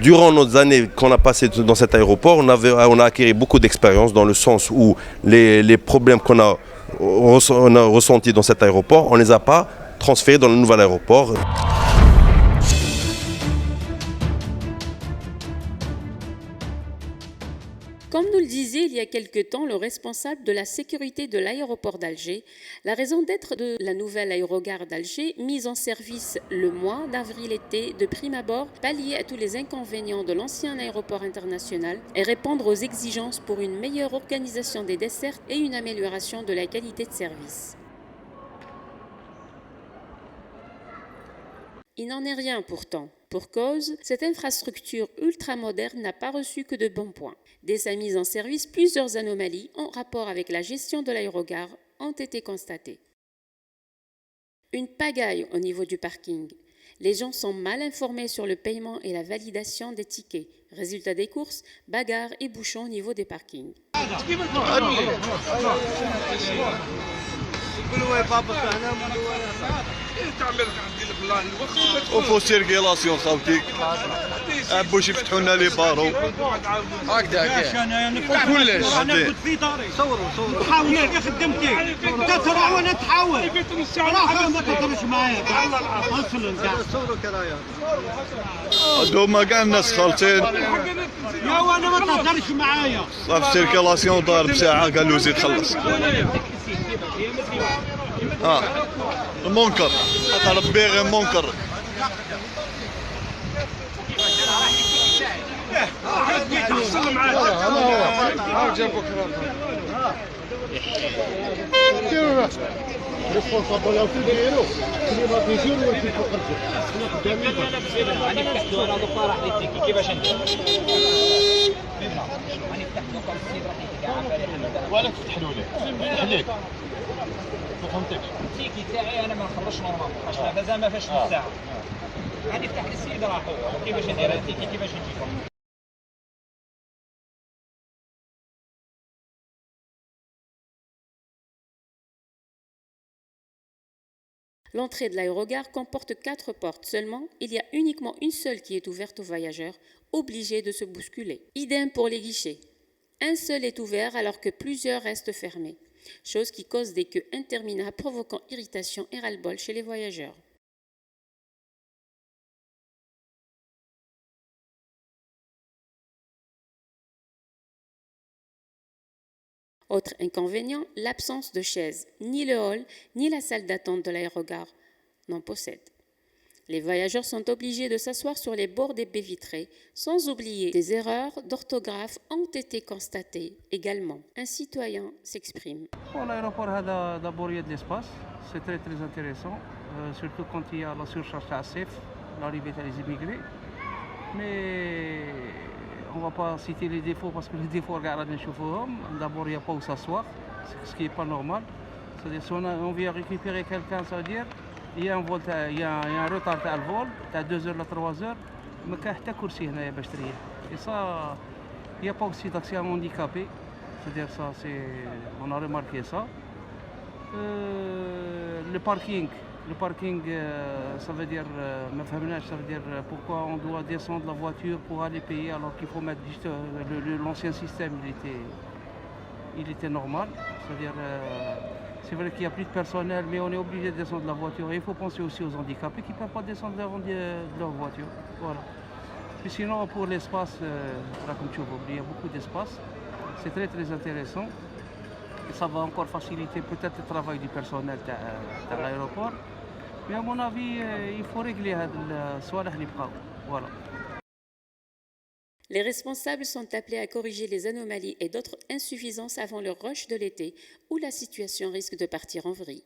Durant nos années qu'on a passées dans cet aéroport, on a acquis beaucoup d'expérience dans le sens où les problèmes on a ressentis dans cet aéroport, on ne les a pas transférés dans le nouvel aéroport. Comme nous le disait il y a quelque temps le responsable de la sécurité de l'aéroport d'Alger, la raison d'être de la nouvelle aérogare d'Alger, mise en service le mois d'avril-été de prime abord, pallier à tous les inconvénients de l'ancien aéroport international et répondre aux exigences pour une meilleure organisation des dessertes et une amélioration de la qualité de service. Il n'en est rien pourtant. Pour cause, cette infrastructure ultramoderne n'a pas reçu que de bons points. Dès sa mise en service, plusieurs anomalies en rapport avec la gestion de l'aérogare ont été constatées. Une pagaille au niveau du parking. Les gens sont mal informés sur le paiement et la validation des tickets. Résultat des courses, bagarres et bouchons au niveau des parkings. وفو سيركيلاسيون صافي باش يفتحوا لنا لي بارو هكذا كلش انا كنت في داري صوروا حاول يا خدمتي انت ترى وانا تحاول راح ما تهضرش معايا اصلا صوروا كرايا دوما كاع الناس خالطين يا وانا ما تهضرش معايا صافي سيركيلاسيون ضارب ساعه قالوا زيد خلص المنكر طلب بيغ منكر ولا تفتحوا لي عليك ما فهمتكش التيكي تاعي انا ما نخرجش نورمالمون باش مازال ما فيهاش نص ساعه غادي يفتح لي السيد راحو كيفاش ندير التيكي كيفاش نجيبو. L'entrée de l'aérogare comporte 4 portes seulement. Il y a uniquement une seule qui est ouverte aux voyageurs, obligés de se bousculer. Idem pour les guichets. Un seul est ouvert alors que plusieurs restent fermés, chose qui cause des queues interminables provoquant irritation et ras-le-bol chez les voyageurs. Autre inconvénient, l'absence de chaises. Ni le hall, ni la salle d'attente de l'aérogare n'en possèdent. Les voyageurs sont obligés de s'asseoir sur les bords des baies vitrées, sans oublier des erreurs d'orthographe ont été constatées également. Un citoyen s'exprime. L'aéroport a d'abord de l'espace, c'est très très intéressant, surtout quand il y a la surcharge à CEF, l'arrivée des immigrés. Mais on ne va pas citer les défauts parce que les défauts, regardez les chauffeurs, d'abord il n'y a pas où s'asseoir, ce qui n'est pas normal. C'est-à-dire si on vient récupérer quelqu'un, ça veut dire il y a un retard تاع الفول تاع 2 heures à 3 heures ما كاين حتى كرسي هنايا باش تريح. Et ça, il n'y a pas aussi d'accès à handicapés. C'est-à-dire ça, on a remarqué ça. Le parking, ça veut dire, ça veut dire pourquoi on doit descendre la voiture pour aller payer alors qu'il faut mettre juste l'ancien système, il était normal. C'est-à-dire, c'est vrai qu'il n'y a plus de personnel, mais on est obligé de descendre de la voiture. Et il faut penser aussi aux handicapés qui ne peuvent pas descendre de leur voiture. Voilà. Puis sinon, pour l'espace, là, comme tu vois, il y a beaucoup d'espace. C'est très très intéressant. Et ça va encore faciliter peut-être le travail du personnel de l'aéroport. Mais à mon avis, il faut régler الصوالح اللي بقاو. Voilà. Les responsables sont appelés à corriger les anomalies et d'autres insuffisances avant le rush de l'été où la situation risque de partir en vrille.